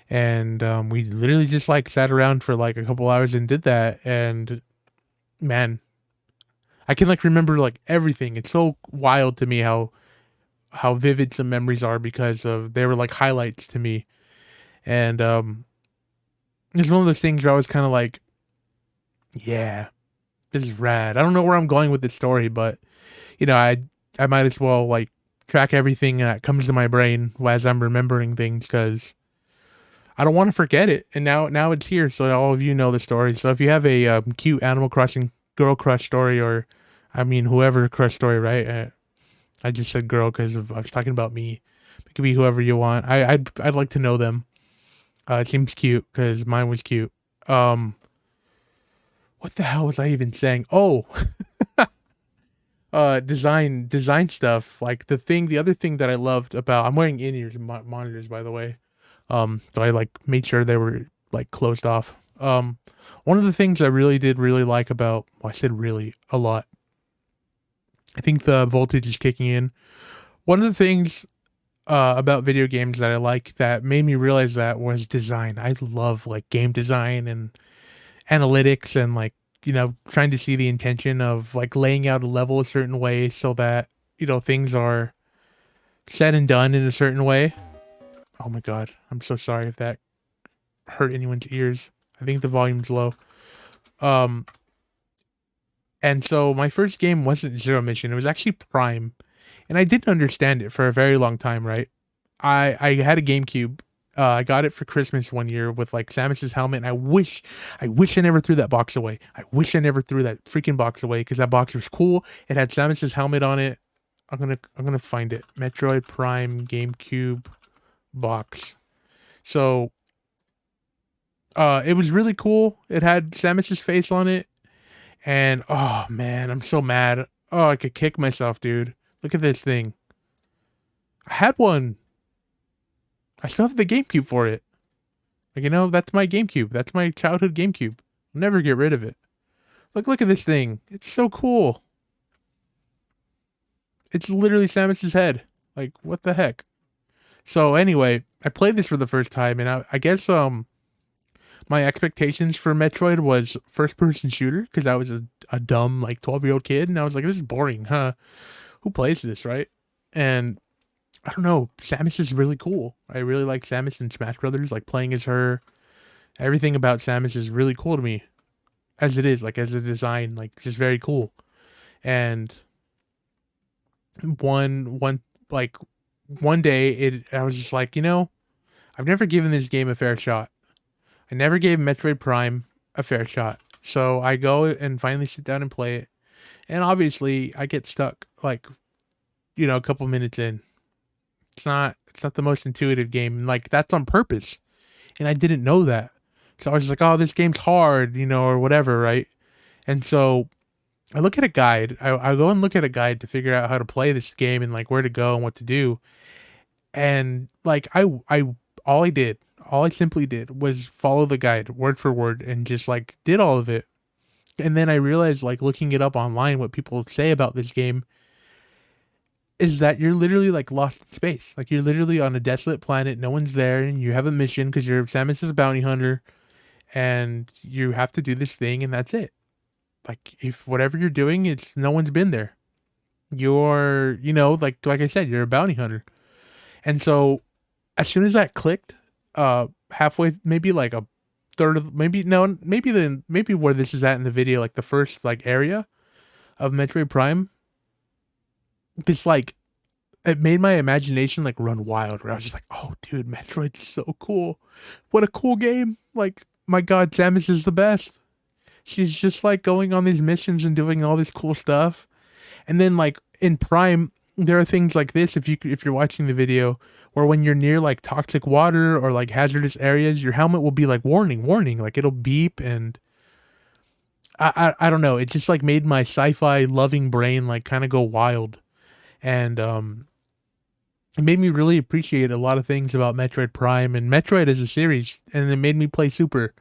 And we literally just like sat around for like a couple hours and did that. And man, I can like remember like everything. It's so wild to me how vivid some memories are because of they were like highlights to me. And it's one of those things where I was kind of like, yeah, this is rad. I don't know where I'm going with this story, but I might as well like track everything that comes to my brain as I'm remembering things because I don't want to forget it. And now it's here, so all of you know the story. So if you have a cute Animal Crossing girl crush story, or I mean whoever crush story, right? I just said girl because I was talking about me. It could be whoever you want. I'd like to know them. It seems cute because mine was cute. What the hell was I even saying? Oh, design stuff. Like the other thing that I loved about, I'm wearing in-ears monitors, by the way. So I like made sure they were like closed off. One of the things I did really like about, well, I said really a lot. I think the voltage is kicking in. One of the things about video games that I like that made me realize that was design. I love like game design and analytics and like, trying to see the intention of like laying out a level a certain way so that, things are said and done in a certain way. Oh my God. I'm so sorry if that hurt anyone's ears. I think the volume's low. And so my first game wasn't Zero Mission. It was actually Prime. And I didn't understand it for a very long time, right? I had a GameCube. I got it for Christmas one year with like Samus's helmet. And I wish I never threw that box away. I wish I never threw that freaking box away because that box was cool. It had Samus's helmet on it. I'm gonna find it. Metroid Prime GameCube box. So it was really cool. It had Samus's face on it. And oh man, I'm so mad. Oh, I could kick myself, dude. Look at this thing. I had one. I still have the GameCube for it. Like, that's my GameCube. That's my childhood GameCube. I'll never get rid of it. Look at this thing. It's so cool. It's literally Samus's head. Like, what the heck? So anyway, I played this for the first time, and I guess my expectations for Metroid was first-person shooter because I was a dumb like 12-year-old kid, and I was like, this is boring, huh? Who plays this, right? And I don't know, Samus is really cool. I really like Samus in Smash Brothers, like playing as her. Everything about Samus is really cool to me, as it is, like as a design, like just very cool. And one day I was just like, I've never given this game a fair shot. I never gave Metroid Prime a fair shot. So I go and finally sit down and play it. And obviously I get stuck like, a couple minutes in. It's not the most intuitive game. And like that's on purpose. And I didn't know that. So I was just like, oh, this game's hard, or whatever, right? And so I look at a guide. I go and look at a guide to figure out how to play this game and like where to go and what to do. And like all I did, all I simply did was follow the guide word for word and just like did all of it. And then I realized, like looking it up online, what people say about this game is that you're literally like lost in space. Like you're literally on a desolate planet, no one's there, and you have a mission because you're Samus is a bounty hunter, and you have to do this thing, and that's it. Like if whatever you're doing, it's no one's been there. You're, like I said, you're a bounty hunter. And so as soon as that clicked, halfway, maybe like a third of, maybe no, maybe where this is at in the video, like the first like area of Metroid Prime, this like it made my imagination like run wild. Where I was just like, oh, dude, Metroid's so cool. What a cool game! Like, my God, Samus is the best. She's just like going on these missions and doing all this cool stuff. And then like in Prime, there are things like this. If you're watching the video, where when you're near like toxic water or like hazardous areas, your helmet will be like warning, warning, like it'll beep. And I don't know. It just like made my sci-fi loving brain like kind of go wild. And it made me really appreciate a lot of things about Metroid Prime and Metroid as a series. And it made me play Super.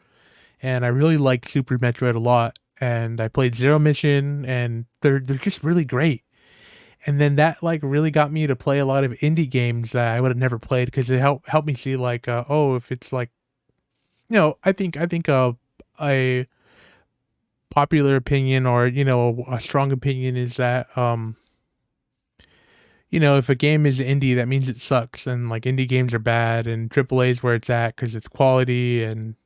And I really liked Super Metroid a lot. And I played Zero Mission, and they're just really great. And then that like really got me to play a lot of indie games that I would have never played, because it helped me see like if it's like, I think a popular opinion, or a strong opinion, is that if a game is indie, that means it sucks, and like indie games are bad, and AAA is where it's at because it's quality, and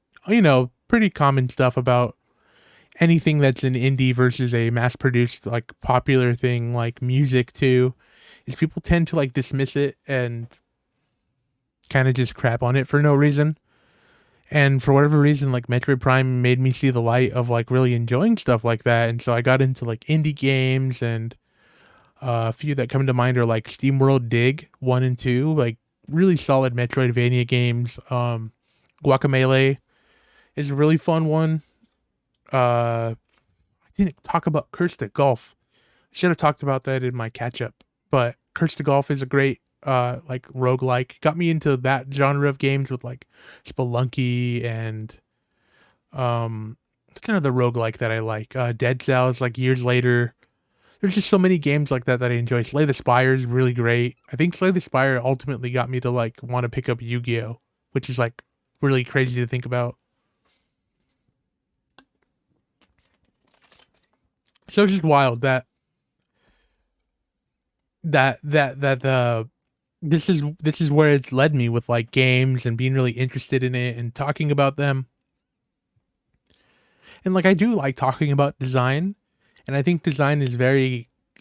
pretty common stuff about anything that's an indie versus a mass-produced like popular thing, like music too, is people tend to like dismiss it and kind of just crap on it for no reason. And for whatever reason, like Metroid Prime made me see the light of like really enjoying stuff like that, and so I got into like indie games. And a few that come to mind are like SteamWorld Dig 1 and 2, like really solid Metroidvania games. Guacamelee is a really fun one. I didn't talk about Curse to Golf. Should have talked about that in my catch up. But Curse to Golf is a great like roguelike. Got me into that genre of games with like Spelunky and what's another roguelike that I like? Dead Cells, like years later. There's just so many games like that I enjoy. Slay the Spire is really great. I think Slay the Spire ultimately got me to like want to pick up Yu-Gi-Oh, which is like really crazy to think about. So it's just wild that this is where it's led me with like games and being really interested in it and talking about them. And like I do like talking about design, and I think design is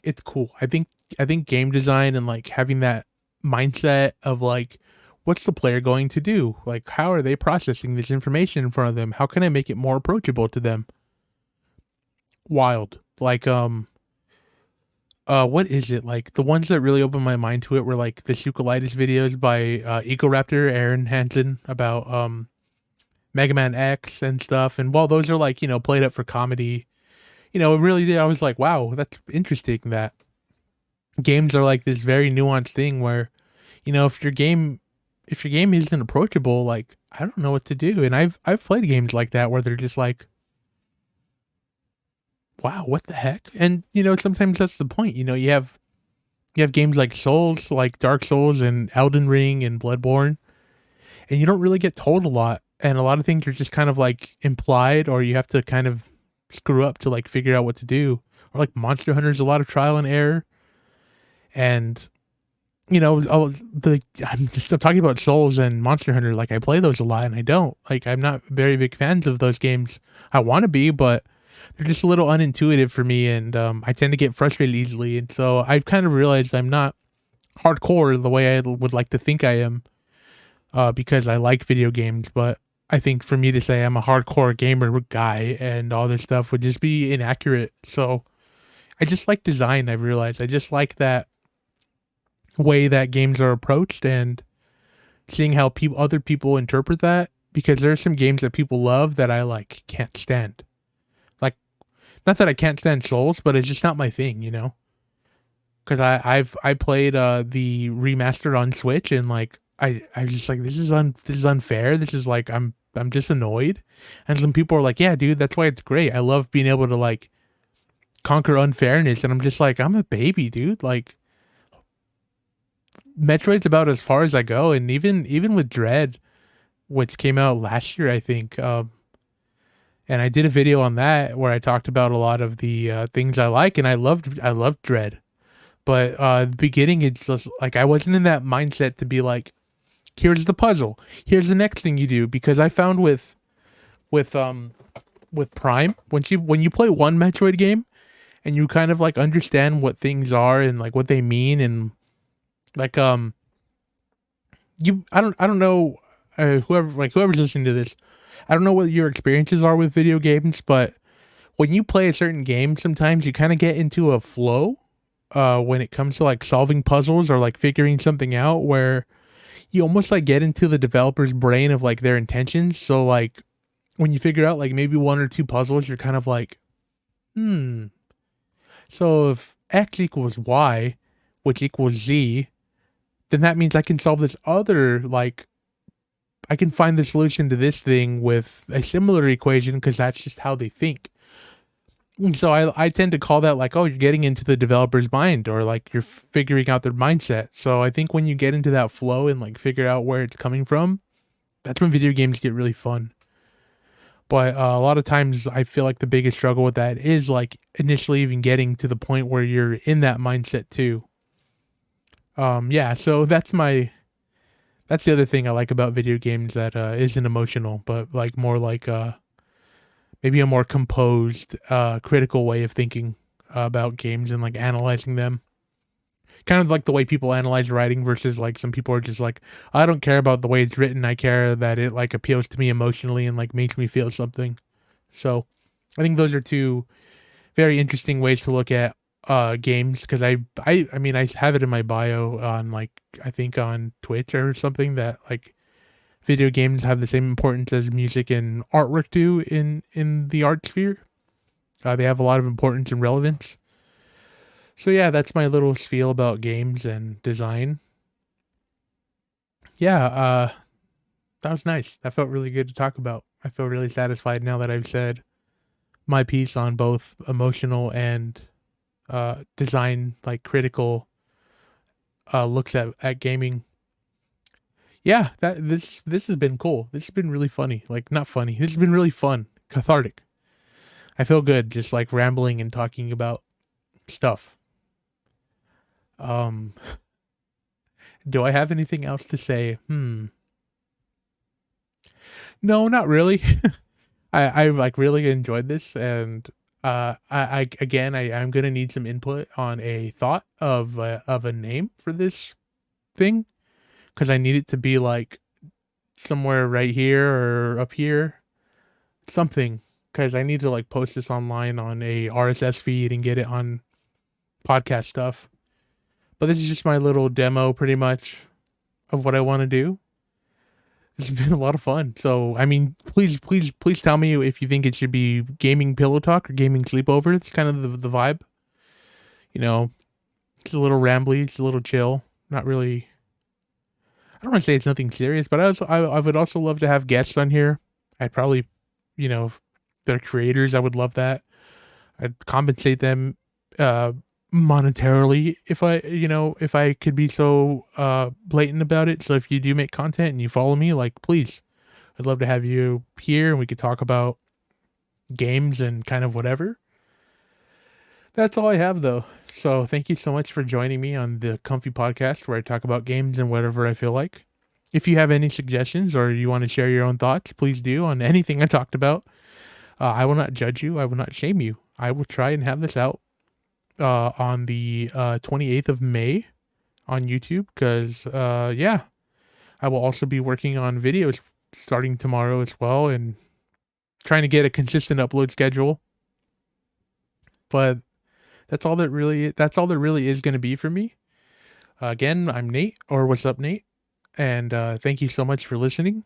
it's cool. I think game design and like having that mindset of like, what's the player going to do? Like, how are they processing this information in front of them? How can I make it more approachable to them? Wild. Like what is it, like the ones that really opened my mind to it were like the Shukulitis videos by Ecoraptor Aaron Hansen about Mega Man X and stuff. And while those are like played up for comedy, it really did. I was like, wow, that's interesting that games are like this very nuanced thing where if your game isn't approachable, like I don't know what to do. And I've played games like that where they're just like, wow, what the heck? And sometimes that's the point. You have games like Souls, like Dark Souls and Elden Ring and Bloodborne, and you don't really get told a lot, and a lot of things are just kind of like implied, or you have to kind of screw up to like figure out what to do. Or like Monster Hunter's a lot of trial and error, and I'm talking about Souls and Monster Hunter. Like I play those a lot, and I don't like. I'm not very big fans of those games. I want to be, but they're just a little unintuitive for me, and I tend to get frustrated easily. And so I've kind of realized I'm not hardcore the way I would like to think I am, because I like video games. But I think for me to say I'm a hardcore gamer guy and all this stuff would just be inaccurate. So I just like design. I've realized I just like that way that games are approached and seeing how other people interpret that, because there's some games that people love that I like can't stand. Like, not that I can't stand Souls, but it's just not my thing, you know. Because I played the remastered on Switch, and like I was just like, this is unfair. This is like, I'm just annoyed. And some people are like, yeah, dude, that's why it's great. I love being able to like conquer unfairness, and I'm just like, I'm a baby, dude. Like, Metroid's about as far as I go, and even with Dread, which came out last year, I think. And I did a video on that where I talked about a lot of the things I like, and I loved Dread. But the beginning, it's just like I wasn't in that mindset to be like, here's the puzzle, here's the next thing you do, because I found with um with Prime, when you play one Metroid game and you kind of like understand what things are and like what they mean, and like you I don't know, whoever's listening to this, I don't know what your experiences are with video games, but when you play a certain game, sometimes you kind of get into a flow when it comes to like solving puzzles or like figuring something out, where you almost like get into the developer's brain of like their intentions. So like when you figure out like maybe one or two puzzles, you're kind of like, hmm, so if X equals Y, which equals Z, then that means I can solve this other, like, I can find the solution to this thing with a similar equation, because that's just how they think. And so I tend to call that like, oh, you're getting into the developer's mind, or like you're figuring out their mindset. So I think when you get into that flow and like figure out where it's coming from, that's when video games get really fun. But a lot of times I feel like the biggest struggle with that is like initially even getting to the point where you're in that mindset too. Yeah, so that's the other thing I like about video games that isn't emotional, but like more like maybe a more composed, critical way of thinking about games and like analyzing them. Kind of like the way people analyze writing, versus like some people are just like, I don't care about the way it's written. I care that it like appeals to me emotionally and like makes me feel something. So I think those are two very interesting ways to look at games, because I mean, I have it in my bio on like, I think on Twitch or something, that like video games have the same importance as music and artwork do in the art sphere. They have a lot of importance and relevance. So yeah, that's my little spiel about games and design. Yeah, that was nice. That felt really good to talk about. I feel really satisfied now that I've said my piece on both emotional and design, like critical looks at gaming. Yeah, this has been cool. This has been really funny. Like, not funny. This has been really fun, cathartic. I feel good just like rambling and talking about stuff. Um, do I have anything else to say? No, not really. I like really enjoyed this, and I again, I'm gonna need some input on a thought of a name for this thing, because I need it to be like somewhere right here or up here, something, because I need to like post this online on a RSS feed and get it on podcast stuff. But this is just my little demo, pretty much, of what I want to do. This has been a lot of fun. So, I mean, please tell me if you think it should be gaming pillow talk or gaming sleepover. It's kind of the vibe. You know, it's a little rambly, it's a little chill. Not really. I don't want to say it's nothing serious, but I would also love to have guests on here. I'd probably, if they're creators, I would love that. I'd compensate them uh monetarily if I could be so blatant about it. So if you do make content and you follow me, like, please, I'd love to have you here and we could talk about games and kind of whatever. That's all I have though. So thank you so much for joining me on the Comfy Podcast, where I talk about games and whatever I feel like. If you have any suggestions or you want to share your own thoughts, please do on anything I talked about. I will not judge you. I will not shame you. I will try and have this out on the 28th of May on YouTube, because yeah, I will also be working on videos starting tomorrow as well, and trying to get a consistent upload schedule. But that's all that really is going to be for me. Again, I'm Nate, or what's up, Nate? And thank you so much for listening.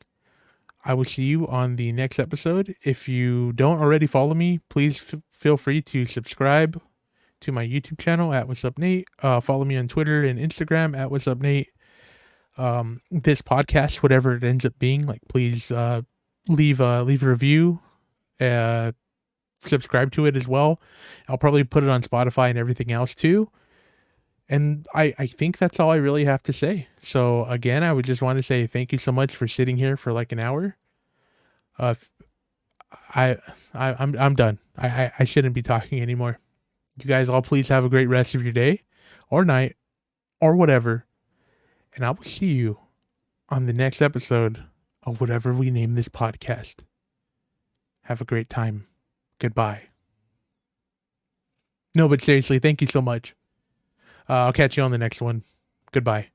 I will see you on the next episode. If you don't already follow me, please feel free to subscribe to my YouTube channel at WassupNate. Follow me on Twitter and Instagram at WassupNate. This podcast, whatever it ends up being, like, please leave a review. Subscribe to it as well. I'll probably put it on Spotify and everything else too. And I think that's all I really have to say. So again, I would just want to say thank you so much for sitting here for like an hour. I'm done. I shouldn't be talking anymore. You guys all please have a great rest of your day or night or whatever. And I will see you on the next episode of whatever we name this podcast. Have a great time. Goodbye. No, but seriously, thank you so much. I'll catch you on the next one. Goodbye.